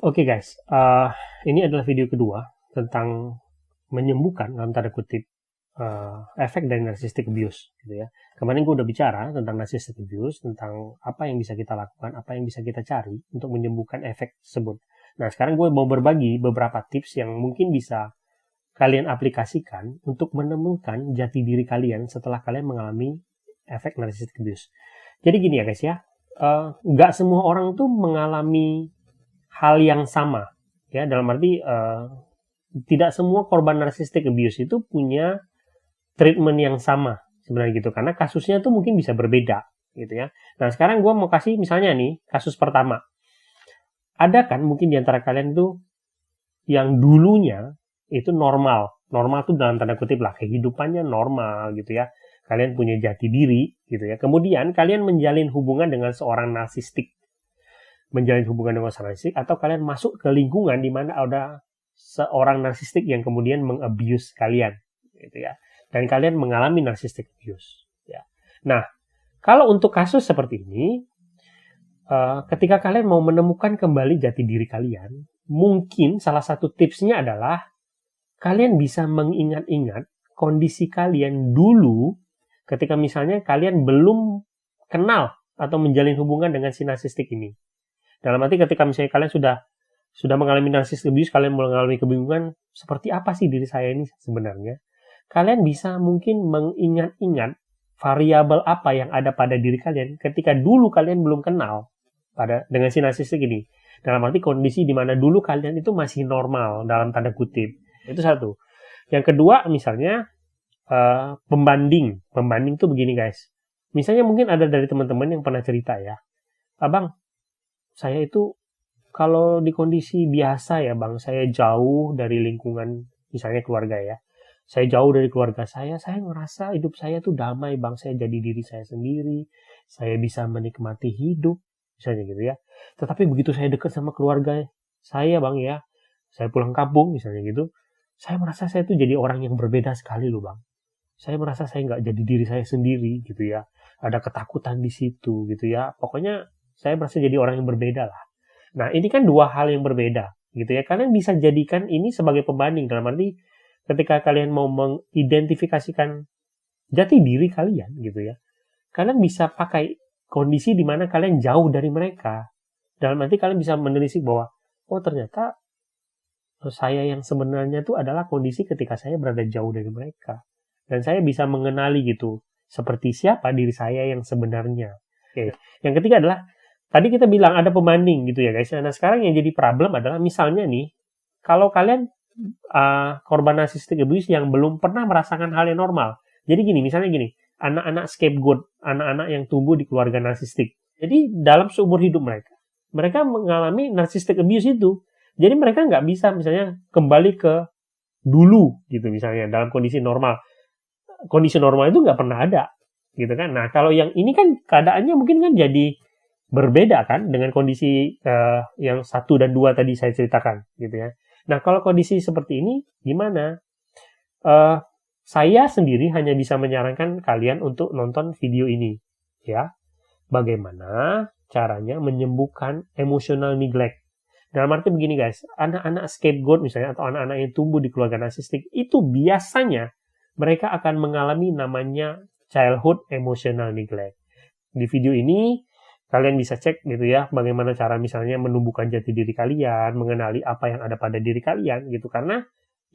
Oke guys, ini adalah video kedua tentang menyembuhkan dalam tanda kutip efek dari narcissistic abuse, gitu ya. Kemarin gue udah bicara tentang narcissistic abuse, tentang apa yang bisa kita lakukan, apa yang bisa kita cari untuk menyembuhkan efek tersebut. Nah, sekarang gue mau berbagi beberapa tips yang mungkin bisa kalian aplikasikan untuk menemukan jati diri kalian setelah kalian mengalami efek narcissistic abuse. Jadi gini ya guys ya, nggak semua orang tuh mengalami hal yang sama, ya, dalam arti tidak semua korban narcissistic abuse itu punya treatment yang sama sebenarnya gitu, karena kasusnya tuh mungkin bisa berbeda gitu ya. Nah, sekarang gue mau kasih misalnya nih kasus pertama. Ada kan mungkin di antara kalian tuh yang dulunya itu normal tuh dalam tanda kutip lah, kehidupannya normal gitu ya, kalian punya jati diri gitu ya, kemudian kalian menjalin hubungan dengan seorang narsistik, atau kalian masuk ke lingkungan di mana ada seorang narsistik yang kemudian mengabuse kalian gitu ya, dan kalian mengalami narcissistic abuse ya. Nah, kalau untuk kasus seperti ini, ketika kalian mau menemukan kembali jati diri kalian, mungkin salah satu tipsnya adalah kalian bisa mengingat-ingat kondisi kalian dulu ketika misalnya kalian belum kenal atau menjalin hubungan dengan si narsistik ini. Dalam arti ketika misalnya kalian sudah mengalami narcissistic abuse, kalian mengalami kebingungan seperti apa sih diri saya ini sebenarnya. Kalian bisa mungkin mengingat-ingat variabel apa yang ada pada diri kalian ketika dulu kalian belum kenal dengan si narsistik ini. Dalam arti kondisi di mana dulu kalian itu masih normal dalam tanda kutip. Itu satu. Yang kedua, misalnya pembanding tuh begini guys. Misalnya mungkin ada dari teman-teman yang pernah cerita ya, abang, saya itu kalau di kondisi biasa ya bang, saya jauh dari lingkungan misalnya keluarga ya. Saya jauh dari keluarga saya ngerasa hidup saya tuh damai bang, saya jadi diri saya sendiri, saya bisa menikmati hidup, misalnya gitu ya. Tetapi begitu saya dekat sama keluarga saya bang ya, saya pulang kampung misalnya gitu, saya merasa saya tuh jadi orang yang berbeda sekali loh bang. Saya merasa saya nggak jadi diri saya sendiri gitu ya. Ada ketakutan di situ gitu ya. Pokoknya saya merasa jadi orang yang berbeda lah. Nah, ini kan dua hal yang berbeda gitu ya. Kalian bisa jadikan ini sebagai pembanding, dalam arti ketika kalian mau mengidentifikasikan jati diri kalian gitu ya, kalian bisa pakai kondisi di mana kalian jauh dari mereka. Dalam arti kalian bisa menelisik bahwa, oh ternyata saya yang sebenarnya itu adalah kondisi ketika saya berada jauh dari mereka. Dan saya bisa mengenali gitu, seperti siapa diri saya yang sebenarnya. Oke. Yang ketiga adalah, tadi kita bilang ada pembanding gitu ya guys. Nah, sekarang yang jadi problem adalah misalnya nih, kalau kalian korban narcissistic abuse yang belum pernah merasakan hal yang normal. Jadi gini, misalnya gini, anak-anak scapegoat, anak-anak yang tumbuh di keluarga narsistik. Jadi dalam seumur hidup mereka mengalami narcissistic abuse itu. Jadi mereka nggak bisa misalnya kembali ke dulu gitu misalnya dalam kondisi normal. Kondisi normal itu nggak pernah ada gitu kan. Nah, kalau yang ini kan keadaannya mungkin kan jadi berbeda kan dengan kondisi yang 1 dan 2 tadi saya ceritakan gitu ya. Nah, kalau kondisi seperti ini gimana? Saya sendiri hanya bisa menyarankan kalian untuk nonton video ini ya. Bagaimana caranya menyembuhkan emotional neglect. Dalam arti begini guys, anak-anak scapegoat misalnya atau anak-anak yang tumbuh di keluarga narsistik itu biasanya mereka akan mengalami namanya childhood emotional neglect. Di video ini kalian bisa cek gitu ya, bagaimana cara misalnya menumbuhkan jati diri kalian, mengenali apa yang ada pada diri kalian gitu, karena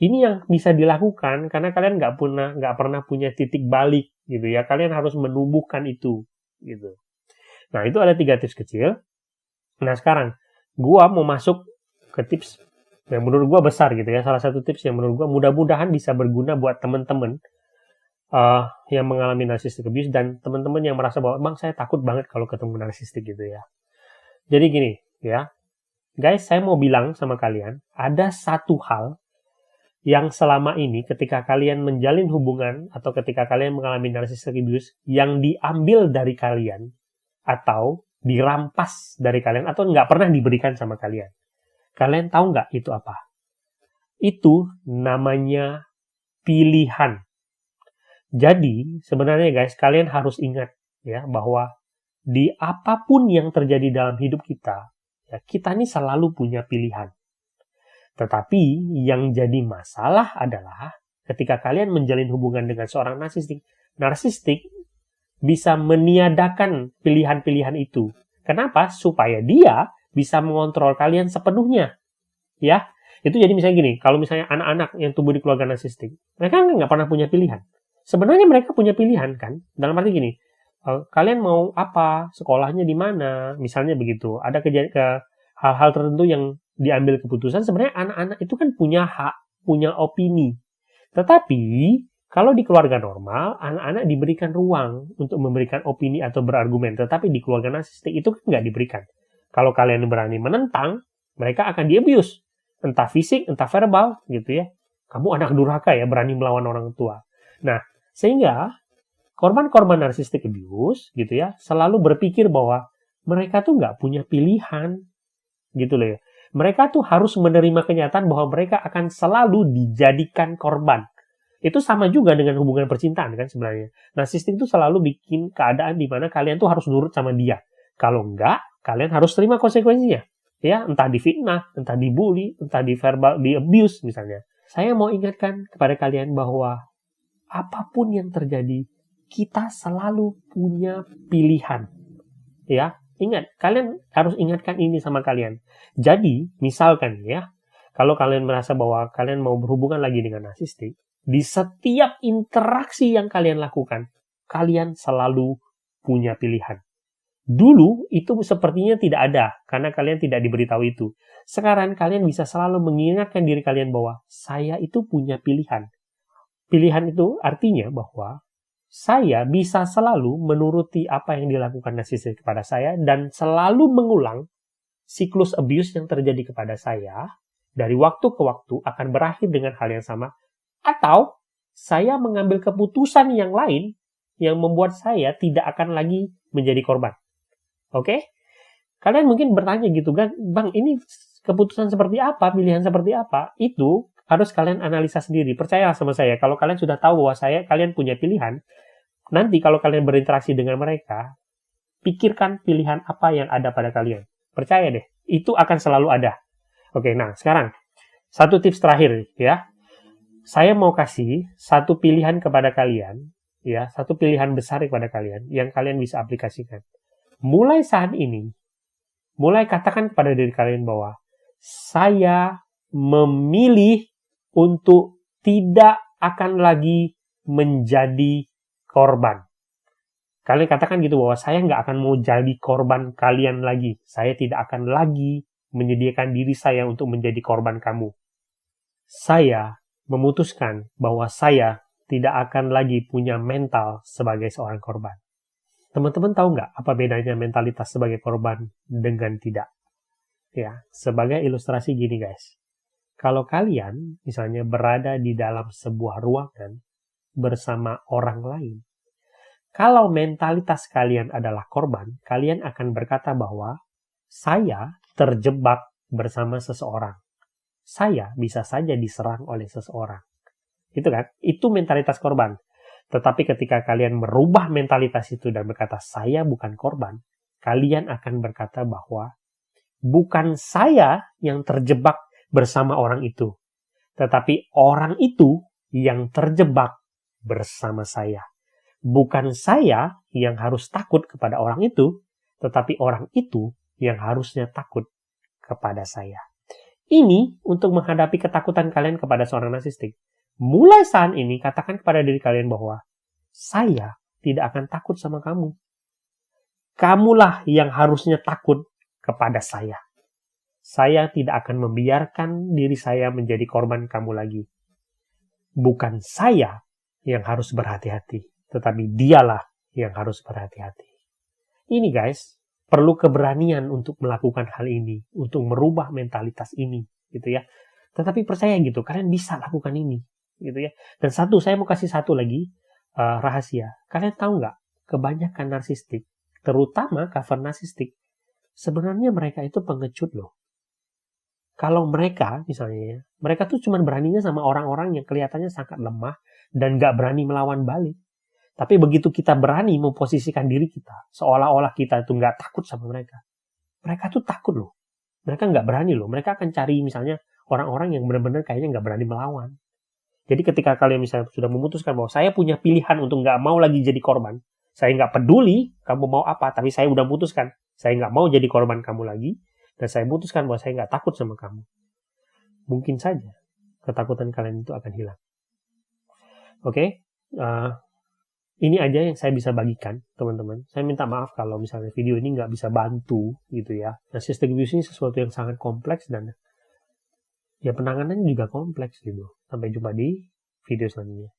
ini yang bisa dilakukan karena kalian nggak pernah punya titik balik gitu ya, kalian harus menumbuhkan itu gitu. Nah, itu ada 3 tips kecil. Nah, sekarang gua mau masuk ke tips yang menurut gua besar gitu ya. Salah satu tips yang menurut gua mudah-mudahan bisa berguna buat teman-teman yang mengalami narcissistic abuse dan teman-teman yang merasa bahwa bang saya takut banget kalau ketemu narsistik gitu ya. Jadi gini ya, guys, saya mau bilang sama kalian, ada satu hal yang selama ini ketika kalian menjalin hubungan atau ketika kalian mengalami narcissistic abuse yang diambil dari kalian atau dirampas dari kalian atau nggak pernah diberikan sama kalian. Kalian tahu nggak itu apa? Itu namanya pilihan. Jadi sebenarnya guys, kalian harus ingat ya bahwa di apapun yang terjadi dalam hidup kita Ya, kita ini selalu punya pilihan. Tetapi yang jadi masalah adalah ketika kalian menjalin hubungan dengan seorang narsistik bisa meniadakan pilihan-pilihan itu. Kenapa? Supaya dia bisa mengontrol kalian sepenuhnya. Ya, itu jadi misalnya gini, kalau misalnya anak-anak yang tumbuh di keluarga narsistik, mereka nggak pernah punya pilihan. Sebenarnya mereka punya pilihan kan, dalam arti gini, kalian mau apa, sekolahnya di mana, misalnya begitu. Ada hal-hal tertentu yang diambil keputusan, sebenarnya anak-anak itu kan punya hak, punya opini. Tetapi, kalau di keluarga normal, anak-anak diberikan ruang untuk memberikan opini atau berargumen. Tetapi di keluarga narsistik itu kan nggak diberikan. Kalau kalian berani menentang, mereka akan di-abuse. Entah fisik, entah verbal, gitu ya. Kamu anak durhaka ya, berani melawan orang tua. Nah, sehingga korban-korban narcissistic abuse, gitu ya, selalu berpikir bahwa mereka tuh nggak punya pilihan, gitu loh ya. Mereka tuh harus menerima kenyataan bahwa mereka akan selalu dijadikan korban. Itu sama juga dengan hubungan percintaan kan sebenarnya. Narsistik itu selalu bikin keadaan di mana kalian tuh harus nurut sama dia. Kalau enggak, kalian harus terima konsekuensinya. Ya, entah difitnah, entah dibully, entah di abuse misalnya. Saya mau ingatkan kepada kalian bahwa apapun yang terjadi, kita selalu punya pilihan. Ya, ingat, kalian harus ingatkan ini sama kalian. Jadi, misalkan ya, kalau kalian merasa bahwa kalian mau berhubungan lagi dengan narsistik, di setiap interaksi yang kalian lakukan, kalian selalu punya pilihan. Dulu itu sepertinya tidak ada, karena kalian tidak diberitahu itu. Sekarang kalian bisa selalu mengingatkan diri kalian bahwa saya itu punya pilihan. Pilihan itu artinya bahwa saya bisa selalu menuruti apa yang dilakukan narsistik kepada saya dan selalu mengulang siklus abuse yang terjadi kepada saya dari waktu ke waktu akan berakhir dengan hal yang sama, atau saya mengambil keputusan yang lain yang membuat saya tidak akan lagi menjadi korban. Oke? Kalian mungkin bertanya gitu kan, Bang, ini keputusan seperti apa, pilihan seperti apa? Itu harus kalian analisa sendiri. Percayalah sama saya, kalau kalian sudah tahu bahwa kalian punya pilihan, nanti kalau kalian berinteraksi dengan mereka, pikirkan pilihan apa yang ada pada kalian. Percaya deh, itu akan selalu ada. Oke, nah sekarang, satu tips terakhir ya. Saya mau kasih satu pilihan kepada kalian, ya, satu pilihan besar kepada kalian yang kalian bisa aplikasikan. Mulai saat ini, mulai katakan kepada diri kalian bahwa saya memilih untuk tidak akan lagi menjadi korban. Kalian katakan gitu bahwa saya nggak akan mau jadi korban kalian lagi. Saya tidak akan lagi menyediakan diri saya untuk menjadi korban kamu. Saya memutuskan bahwa saya tidak akan lagi punya mental sebagai seorang korban. Teman-teman tahu nggak apa bedanya mentalitas sebagai korban dengan tidak? Ya, sebagai ilustrasi gini guys. Kalau kalian misalnya berada di dalam sebuah ruangan bersama orang lain, kalau mentalitas kalian adalah korban, kalian akan berkata bahwa saya terjebak bersama seseorang. Saya bisa saja diserang oleh seseorang. Itu kan? Itu mentalitas korban. Tetapi ketika kalian merubah mentalitas itu dan berkata saya bukan korban, kalian akan berkata bahwa bukan saya yang terjebak bersama orang itu, tetapi orang itu yang terjebak bersama saya. Bukan saya yang harus takut kepada orang itu, tetapi orang itu yang harusnya takut kepada saya. Ini untuk menghadapi ketakutan kalian kepada seorang narsistik. Mulai saat ini, katakan kepada diri kalian bahwa saya tidak akan takut sama kamu. Kamulah yang harusnya takut kepada saya. Saya tidak akan membiarkan diri saya menjadi korban kamu lagi. Bukan saya yang harus berhati-hati, tetapi dialah yang harus berhati-hati. Ini guys, perlu keberanian untuk melakukan hal ini, untuk merubah mentalitas ini, gitu ya. Tetapi percaya gitu, kalian bisa lakukan ini, gitu ya. Dan saya mau kasih satu lagi rahasia. Kalian tahu nggak, kebanyakan narsistik, terutama cover narsistik, sebenarnya mereka itu pengecut loh. Kalau mereka, misalnya, mereka tuh cuma beraninya sama orang-orang yang kelihatannya sangat lemah dan nggak berani melawan balik. Tapi begitu kita berani memposisikan diri kita, seolah-olah kita itu nggak takut sama mereka. Mereka tuh takut loh. Mereka nggak berani loh. Mereka akan cari misalnya orang-orang yang benar-benar kayaknya nggak berani melawan. Jadi ketika kalian misalnya sudah memutuskan bahwa saya punya pilihan untuk nggak mau lagi jadi korban, saya nggak peduli kamu mau apa, tapi saya udah putuskan, saya nggak mau jadi korban kamu lagi, dan saya putuskan bahwa saya nggak takut sama kamu. Mungkin saja ketakutan kalian itu akan hilang. Oke, ini aja yang saya bisa bagikan, teman-teman. Saya minta maaf kalau misalnya video ini nggak bisa bantu, gitu ya. Narcissistic abuse ini sesuatu yang sangat kompleks dan ya penanganannya juga kompleks gitu. Sampai jumpa di video selanjutnya.